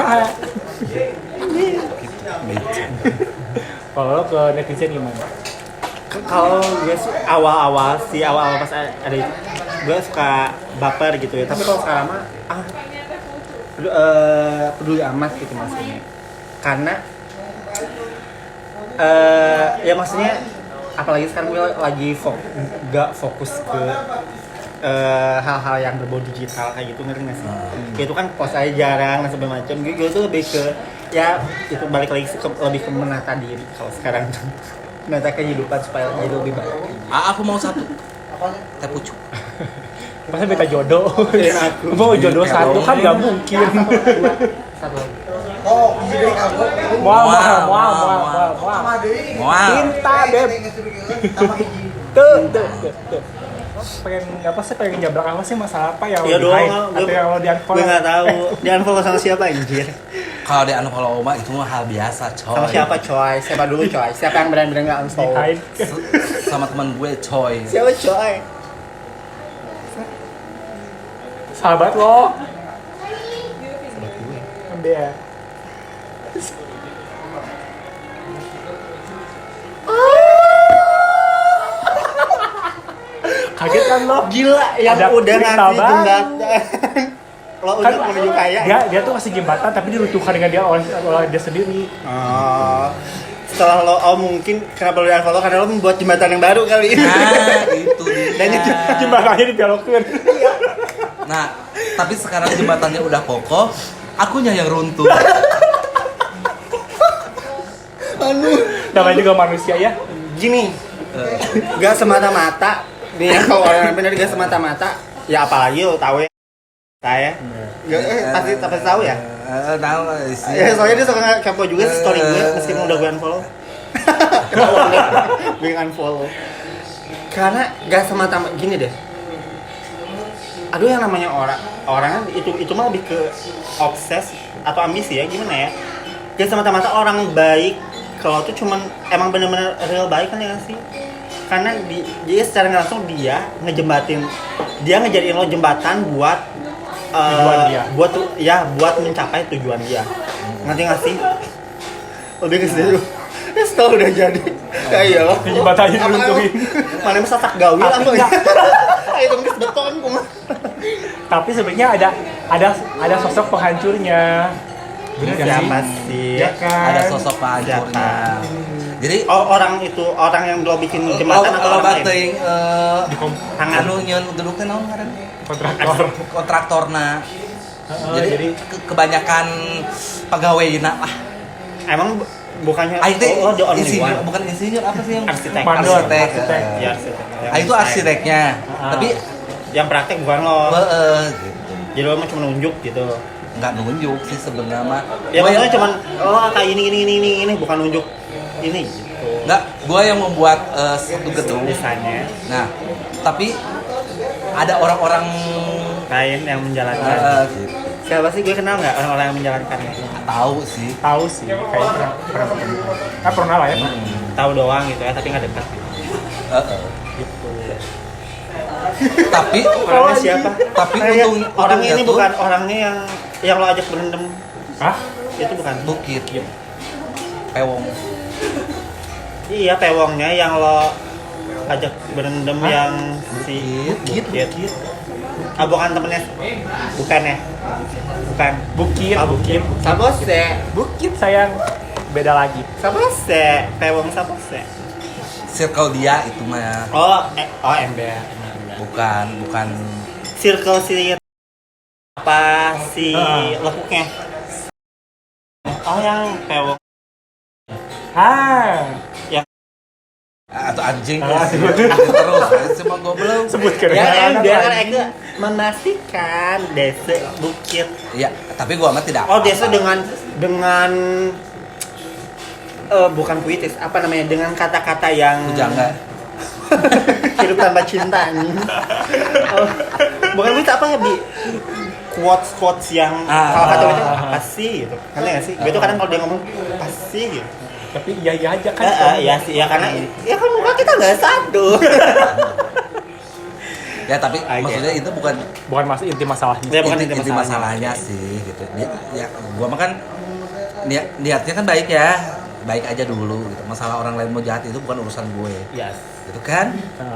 Kalau lo ke netizen gimana? Kalau gue sih awal-awal pas ada gue suka baper gitu ya. Tapi kalau sekarang mah peduli amat gitu maksudnya. Karena ya maksudnya apalagi sekarang gue lagi gak fokus ke hal-hal yang berbau digital kayak gitu, ngerti nggak sih? Kayak itu kan post aja jarang dan segala macam. Gue tuh lebih ke ya itu balik lagi lebih ke menata diri kalau sekarang tuh. Menata kehidupan supaya jadi lebih baik. Aku mau satu. Teh pucuk. Masa beta jodoh? Aku. Mau jodoh satu kan gak mungkin. Satu lagi. Oh, ide kamu. Mau. Sama deui. Wow. Cinta deh. Sama hiji. Tuh. Pengen apa sih, pengen jabrak apa sih, masalah apa yang Iya lo di-hide? doang, Atau yang lo di-unfollow? gue nggak tahu. Di-unfollow sama siapa anjir? Kalau di unfollow Oma itu mah hal biasa coy. Sama siapa coy? Siapa dulu coy? Siapa yang benar-benar nggak unfollow? Di-hide. Sama teman gue coy. Siapa coy? Sahabat lo. Dia. Kaget kan lo? Gila, yang Ada udah berita ngasih baru. jembatan. Lo Kan udah menuju kaya. dia tuh kasih jembatan tapi diruntuhkan dengan dia oleh dia sendiri. Setelah lo, mungkin kenapa lo di-unfollow? Karena lo membuat jembatan yang baru kali. Nah, itu dia. Dan itu Jembatannya dibelokin. Nah, tapi sekarang jembatannya udah kokoh, akunya yang runtuh. Namanya juga manusia ya. gini, gak semata-mata nih ya, kalau orang bener gak semata-mata ya, apalagi lo tahu ya saya pasti tahu ya. Tahu sih. Ya soalnya dia suka kepo juga story gue meskipun udah gue unfollow. Gue unfollow karena gak semata-mata gini deh. Aduh, yang namanya orang itu mah lebih ke obses atau ambisi ya, gimana ya? Gak semata-mata orang baik kalau tuh cuman emang bener-bener real baik kan ya sih? Karena dia secara nggak langsung dia ngejadiin lo jembatan buat Tujuan dia. buat mencapai tujuan dia. Ngerti nggak sih? Lebih ke situ. Setelah udah jadi kayak lo Jembatannya diruntuhin. mana bisa tak gawi langsung ya. Itu nggak beton gue mah. Tapi sebenarnya ada sosok penghancurnya. Bener gak siapa sih? sih? Ya kan? Ada sosok penghancurnya. Jadi Oh, orang itu orang yang lo bikin jembatan atau orang lain? teuing Tangan. anu nyeun duduknya naon ngaran? Kontraktor. Kontraktorna. Jadi Jadi kebanyakan pegawaiina lah. Emang bukannya Ah, itu oh, the only insinyur, one. bukan insinyur apa sih yang Arsitek. Mandor. arsitek. Arsitek. Ya, arsitek. Yang Ah, itu desain. arsiteknya. Tapi Yang praktek bukan lo. gitu. Jadi lo mah cuma nunjuk gitu. Nggak nunjuk sih sebenarnya mah. Ya Gua maksudnya cuman oh kayak ini bukan nunjuk ini gitu. nggak, gua yang membuat satu gedung. Desainnya Nah, tapi ada orang-orang lain yang menjalankan. gitu. Siapa sih gue kenal nggak orang-orang yang menjalankannya? Tahu sih. tahu sih kayak pernah ketemu. Kan pernah lah ya. Tahu doang gitu ya, tapi nggak dekat. Gitu. Tapi Orangnya siapa? Tapi Kayak untungnya orangnya ini tuh- bukan orangnya yang lo ajak berendam. Hah? Itu bukan. Bukit. Pewong. Iya, pewongnya yang lo ajak berendam Hah? yang si Bukit. Ah, bukan temennya. Bukan ya? Bukan. Bukit. Ah, Bukit. Sabose. Bukit sayang. Beda lagi. Sabose. Pewong Sabose. Circle dia itu mah Oh, ember. bukan Circle si apa si Ah. lekuknya? Oh, yang pewong. atau anjing Ah, terus cuma goblok. Sebutkan. Ya, anak biar kan lagi. Ega memastikan desa Bukit. Iya, tapi gua mah tidak. Oh, desa dengan bukan puitis, apa namanya? Dengan kata-kata yang Pujangga. hidup tanpa cinta nih. Oh, bukan puitis apa ya, Bi? Quotes yang kalau kata itu apa sih gitu. Ngerti nggak sih? Gue tuh kadang kalau dia ngomong apa sih gitu. Tapi iya aja kan. Iya sih, ya karena ya kan muka kita nggak satu. Ya tapi Oke. maksudnya itu bukan Bukan inti masalahnya. Ya, bukan inti, inti masalahnya sih gitu. Ya gua mah kan niatnya kan baik ya. Baik aja dulu gitu. Masalah orang lain mau jahat itu bukan urusan gue. Yes. Gitu kan?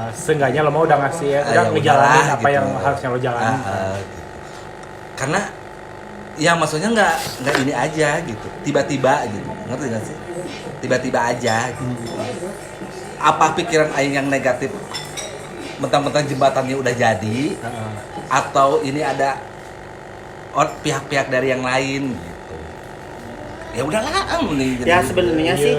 Seenggaknya lo mau udah ngasih ya, udah Ya ngejalanin udahlah, apa gitu. yang harusnya lo jalanin. Gitu. Karena ya maksudnya nggak ini aja gitu. Tiba-tiba gitu. Ngerti nggak sih? Tiba-tiba aja gitu. Apa pikiran aing yang negatif? Mentang-mentang jembatannya udah jadi, atau ini ada pihak-pihak dari yang lain gitu. Ya udahlah, nih. Ya sebenarnya sih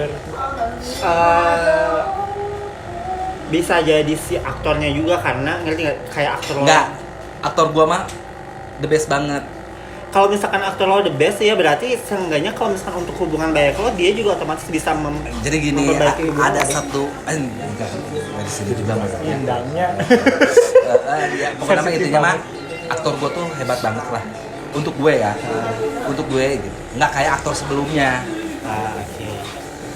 bisa jadi si aktornya juga karena ngerti nggak kayak aktor lo. Nggak, aktor gua mah the best banget. Kalau misalkan aktor lo the best ya berarti seenggaknya kalau misalkan untuk hubungan baik lo dia juga otomatis bisa Jadi gini, memperbaiki hubungan ada lo. satu, enggak, dari sini juga mas. Indangnya. Ya, pokoknya mah intinya mah aktor gua tuh hebat banget lah. Untuk gue ya, untuk gue gitu. Nggak kayak aktor sebelumnya. Oke.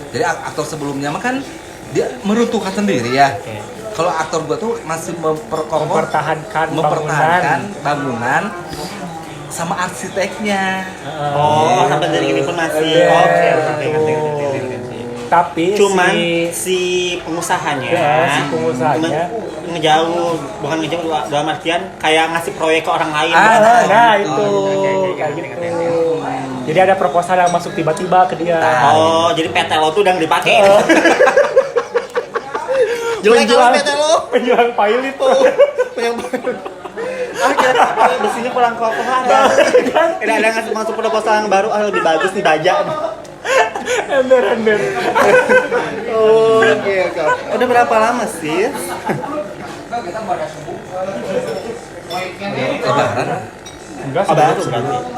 Jadi aktor sebelumnya mah kan dia meruntuhkan sendiri ya. Oke. Kalau aktor gua tuh masih Mempertahankan bangunan sama arsiteknya. Oh, sampai dari ini pun masih. Iya. Oke, ngerti. Tapi Cuman si si pengusahanya, Ya, si pengusahanya. ngejauh, bukan ngejauh dalam artian kayak ngasih proyek ke orang lain. nah itu Oke, kayak ngerti, gitu. ngerti. Jadi ada proposal yang masuk tiba-tiba ke dia. Oh, jadi PT lo tuh udah dipakai. Jelek Penjual- kali PT lo. Penjual pilot tuh. Kira besinya kurang kokoh ada. Ada ngasih masuk proposal yang baru, lebih bagus nih baja. Ember. Oh, oke. Udah berapa lama sih? Lebaran. Enggak Oh, baru sebelum- berarti.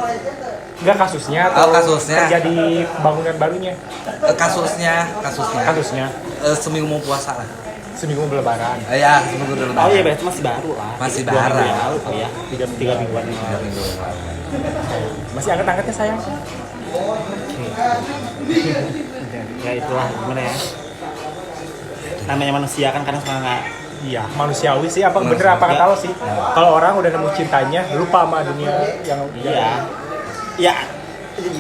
Enggak kasusnya Oh, kasusnya. terjadi bangunan barunya. Kasusnya seminggu mau puasa lah. Seminggu lebaran. Ya, seminggu dulu. Oh iya, berarti masih baru lah. Masih 2 minggu baru. yang lalu kali ya. 3 mingguan yang lalu. Masih angkat-angkatnya sayang. Ya itulah gimana ya. Namanya manusia kan kadang suka nggak. Iya, manusiawi sih apa bener apa kata lo sih? Kalau orang udah nemu cintanya, lupa sama dunia yang Iya. Ya,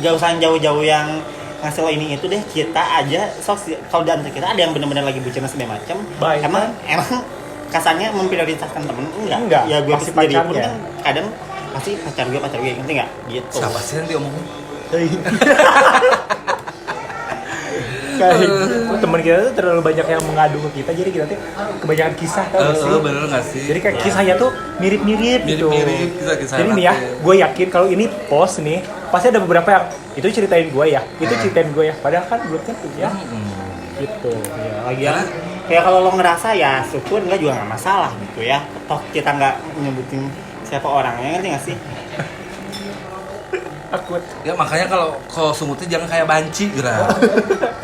gak usah yang jauh-jauh yang ngasih lo ini itu deh, kita aja sok kalau di antara kita ada yang benar-benar lagi bucin segala macam. Baik. Emang kasarnya memprioritaskan temen Enggak, ya gue pasti sendiri pun pacarnya. kan kadang pasti pacar gue ngerti nggak gitu. Siapa sih yang diomongin? Kayak teman kita tuh terlalu banyak yang mengadu ke kita, jadi kita tuh kebanyakan kisah tau gak sih? Bener nggak sih? Jadi kayak kisahnya tuh mirip-mirip gitu. Mirip-mirip kisah-kisah Jadi nih ya, nanti. gue yakin kalau ini post nih, pasti ada beberapa yang itu ceritain gue ya, itu ceritain gue ya. Padahal kan belum tentu ya. Gitu. Ya, lagian kayak kalau lo ngerasa ya syukur enggak juga nggak masalah gitu ya. Toh kita nggak nyebutin siapa orangnya, ngerti nggak sih? Takut Ya makanya kalau sumutnya jangan kayak banci gitu.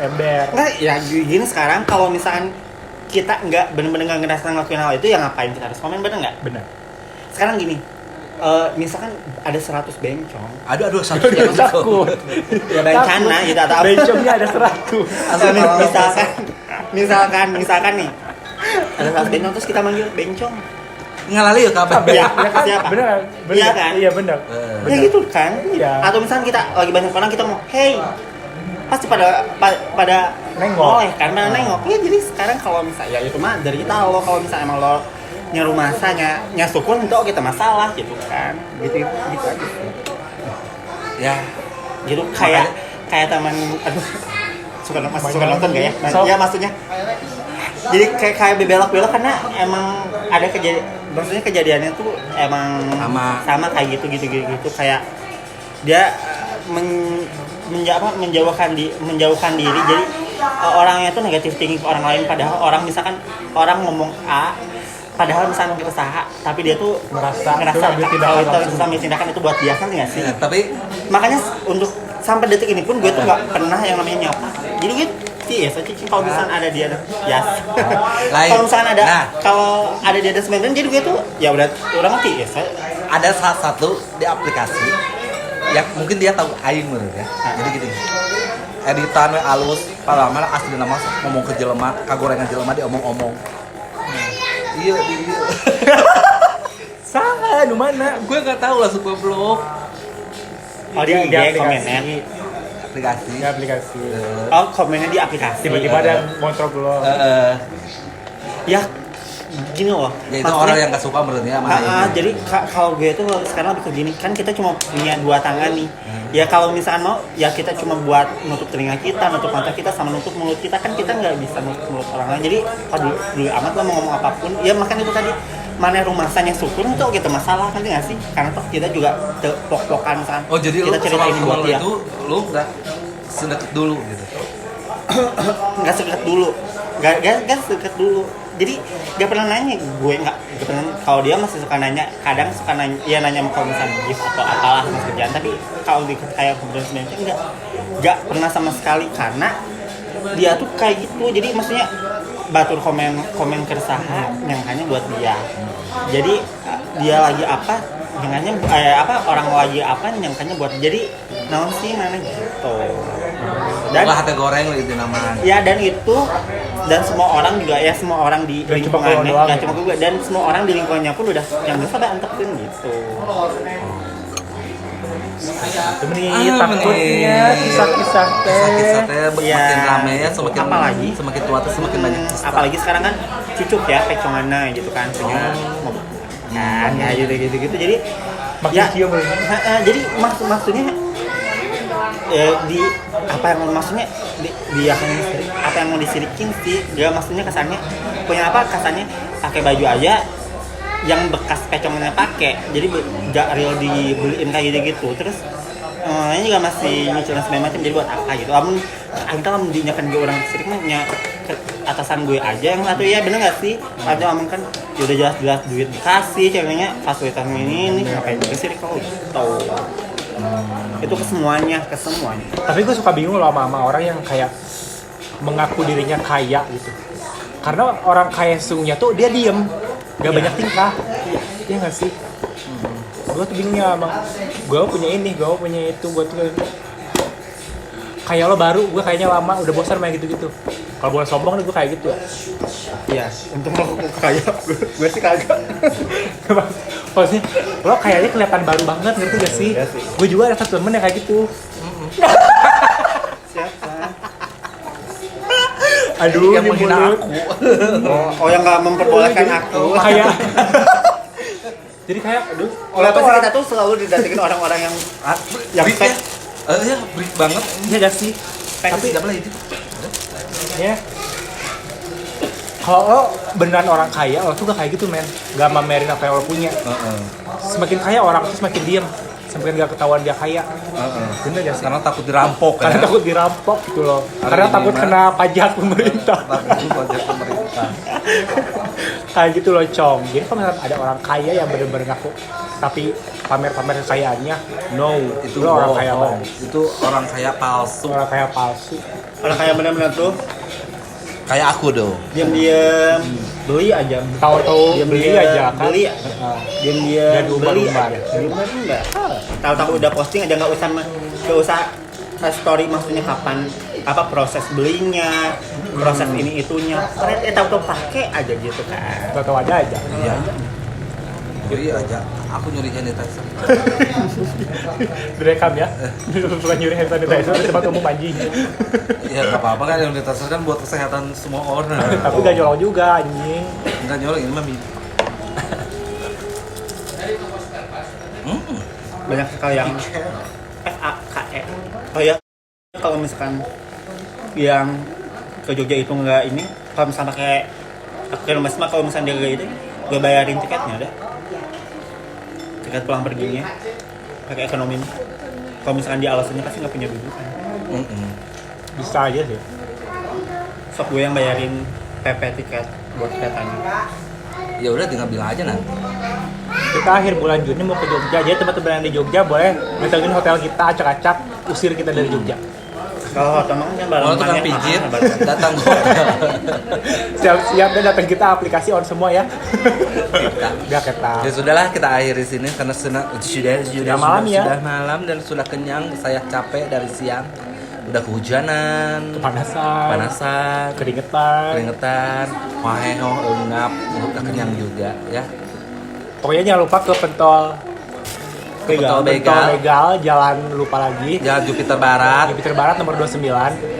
ember. Nggak, ya gini sekarang kalau misalkan kita nggak bener-bener nggak ngerasa ngelakuin hal itu, ya ngapain kita harus komen, bener nggak? Benar. Sekarang gini, misalkan ada 100 bencong, Aduh satu yang Takut. ya bencana gitu atau apa? Bencongnya ada 100. misalkan nih ada 100 bencong terus kita manggil bencong, ngalali ya kabar. Ya, ke siapa? Benar. Iya kan? Iya benar. Ya gitu kan? Iya. Atau misalkan kita lagi banyak orang kita ngomong, hey, pasti pada Nengok. oleh karena nengok. Ya jadi sekarang kalau misalnya ya itu mah dari kita lo, kalau misalnya emang lo nyaru masanya nyasukun itu kita masalah gitu kan, gitu aja sih. Ya Gitu kayak teman, aduh, suka nonton gak ya? So- Ya maksudnya jadi kayak belok-belok karena emang ada maksudnya kejadiannya tuh emang sama kayak gitu kayak dia menjauhkan diri, jadi orangnya tuh negatif thinking ke orang lain, padahal orang misalkan orang ngomong A padahal misalnya kita usaha tapi dia tuh Ngerasa kalau itu ambil tindakan itu ambil tindakan itu buat dia kan nggak sih? Ya, tapi Makanya untuk sampai detik ini pun gue tuh nggak pernah yang namanya nyapa. Jadi gue yes aja kalau misalnya ada dia yes. Lain. Kalau misalnya ada Nah. kalau ada dia ada 9 jadi gue tuh ya udah ngerti yes. ada salah satu di aplikasi yang mungkin dia tahu aing menurut ya. Jadi gini. Editan we alus, palaman asli nama ngomong ke jelema, kagorengan jelema diomong-omong. Iya, iya. Salah, di mana? Gue nggak tahu lah suka blog Oh dia komennya. aplikasi. Di aplikasi. Oh komennya di aplikasi. Tiba-tiba ada motor belum. Ya gini loh. Ya itu maksudnya- orang yang nggak suka menurutnya sama aing. Jadi kalau gue tuh sekarang lebih ke gini, kan kita cuma punya 2 tangan nih. Ya kalau misalkan mau, ya kita cuma buat nutup telinga kita, nutup mata kita, sama nutup mulut kita, kan kita nggak bisa nutup mulut orang lain. Jadi dulu amat lo mau ngomong apapun, ya makanya itu tadi mana rumasanya syukur itu kita masalah kan nggak sih? Karena toh kita juga pok-pokan kan. Oh jadi lu kita sama ceritain buat lu dia. itu lu nggak sedekat dulu gitu. Nggak sedekat dulu, nggak sedekat dulu. Jadi nggak pernah nanya, gue nggak pernah. Kalau dia masih suka nanya, kadang suka nanya, ya nanya kalau misalnya gift atau apalah mas kerjaan. Tapi kalau di kayak kemudian sebenarnya nggak pernah sama sekali, karena dia tuh kayak gitu. Jadi maksudnya batur komen keresahan yang hanya buat dia. Jadi dia lagi apa, jangannya orang lagi apa nyangkanya buat. Jadi naon sih mana gitu. Dan Bukan hati goreng itu namanya. ya dan semua orang juga ya, semua orang di Gak cuma lingkungannya kalau doang nggak ya? cuma gue, dan semua orang di lingkungannya pun udah yang bisa berantekin gitu. Menit takutnya kisah-kisah Kisah-kisah teh. teh Iya. makin rame ya, Apalagi? semakin tua tuh semakin banyak. Apalagi sekarang kan cucuk ya pecongannya gitu kan, punya mobil kan ya gitu jadi Makin ya cium lagi. jadi maksudnya ya di apa yang maksudnya dia apa yang mau disirikin sih, dia maksudnya kesannya punya apa, kesannya pakai baju aja yang bekas pecongannya pakai, jadi nggak real dibeliin kayak gitu terus ini juga masih nyicilin segala macam, jadi buat apa gitu. Namun kita kan dinyakan gue orang sirik mah ke atasan gue aja yang satu, ya bener nggak sih? Ada omong kan ya udah jelas duit dikasih, ceweknya fasilitas ini ngapain juga sirik kalau tahu. Itu ke semuanya. Tapi gue suka bingung loh sama orang yang kayak mengaku dirinya kaya gitu. Karena orang kaya sesungguhnya tuh dia diem, gak banyak tingkah. Iya nggak sih? Gue tuh bingung ya emang. Gue punya ini, gue punya itu, gue tuh kayak lo baru, gue kayaknya lama, udah bosan main gitu-gitu. Kalau boleh sombong gue kayak gitu ya. Iya, untuk lo kaya, gue sih kagak. Maksudnya, lo kayaknya kelihatan baru banget, ngerti gak sih? Iya sih. Gue juga ada satu temen yang kayak gitu. Siapa? Aduh, Yang di menghina mulut. aku. Oh yang nggak memperbolehkan aku. Kayak jadi kayak, aduh, Kenapa sih kita tuh selalu didatengin orang-orang yang Yang fake? Ya break banget. Iya gak sih? Tapi siapa lagi itu? Ya. Kalau lo beneran orang kaya, lo tuh gak kayak gitu men. Gak mamerin apa yang lo punya. Semakin kaya orang tuh semakin diem. Semakin gak ketahuan dia kaya. Bener gak sih? Karena takut dirampok Karena ya. takut dirampok gitu loh. Hari Karena ini takut mah- kena pajak pemerintah. Takut pajak pemerintah. Kayak gitu loh Cong. Jadi kalau misalkan ada orang kaya yang bener-bener ngaku tapi pamer-pamer kekayaannya, no, Itu lo orang bohong. kaya banget. Itu orang kaya palsu. Orang kaya palsu. Orang kaya benar-benar tuh Kayak aku dong. diam-diam beli aja. Tahu-tahu beli aja kan. Beli diam-diam Jadi beli umbar-umbar. aja. Umbar enggak. Tahu-tahu udah posting aja nggak usah story, maksudnya kapan apa proses belinya, proses ini itunya. Karena tahu-tahu pakai aja gitu kan. Tahu-tahu aja. Iya. Nyuri aja. Aku nyuri sanitizer. Direkam ya. Bukan nyuri hand sanitizer di tempat umum anjing. Ya nggak apa-apa kan, yang sanitizer kan buat kesehatan semua orang. Tapi gak nyolong juga anjing. Enggak nyolong, ini mah Banyak sekali yang FAKE. Oh ya, kalau misalkan yang ke Jogja itu nggak ini, kalau misalnya pakai akhir mas mah kalau misalnya dia itu gue bayarin tiketnya deh, tiket pulang perginya pakai ekonomi. Kalau misalkan dia alasannya pasti nggak punya duit kan, Bisa aja sih. sok gue yang bayarin PP tiket buat keretanya. ya udah tinggal bilang aja nanti. Kita akhir bulan Juni mau ke Jogja. Jadi teman-teman yang di Jogja boleh datengin hotel kita, acak-acak usir kita dari Jogja. Kalau hotel mah kan barang Kalau tukang mahal, pijit mahal. datang ke hotel. Siap-siap dan datang kita aplikasi on semua ya. Biar kita. Ya sudahlah, kita akhiri sini karena sudah malam ya. Sudah malam dan sudah kenyang. Saya capek dari siang. Udah kehujanan, Panasan, keringetan, waheho, engap, udah kenyang juga ya. Pokoknya jangan lupa ke Pentol Pentol Begal, jalan lupa lagi. Jalan Jupiter Barat, Jupiter Barat nomor 29.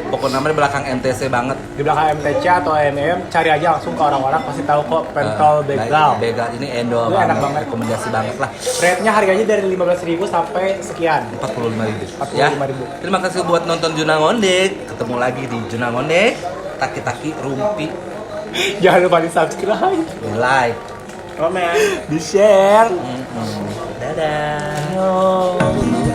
pokoknya namanya di belakang MTC banget. Di belakang MTC atau MM, cari aja langsung ke orang-orang pasti tahu kok Pentol Begal. Begal ini endol Ini enak banget, banget. rekomendasi banget lah. Rate-nya harganya dari 15.000 sampai sekian. 45.000 ya. 45.000. Terima kasih buat nonton Juna Ngondek. Ketemu lagi di Juna Ngondek. Taki-taki rumpi, Jangan lupa di subscribe, di like. Komen. di share. Dadah. Yo.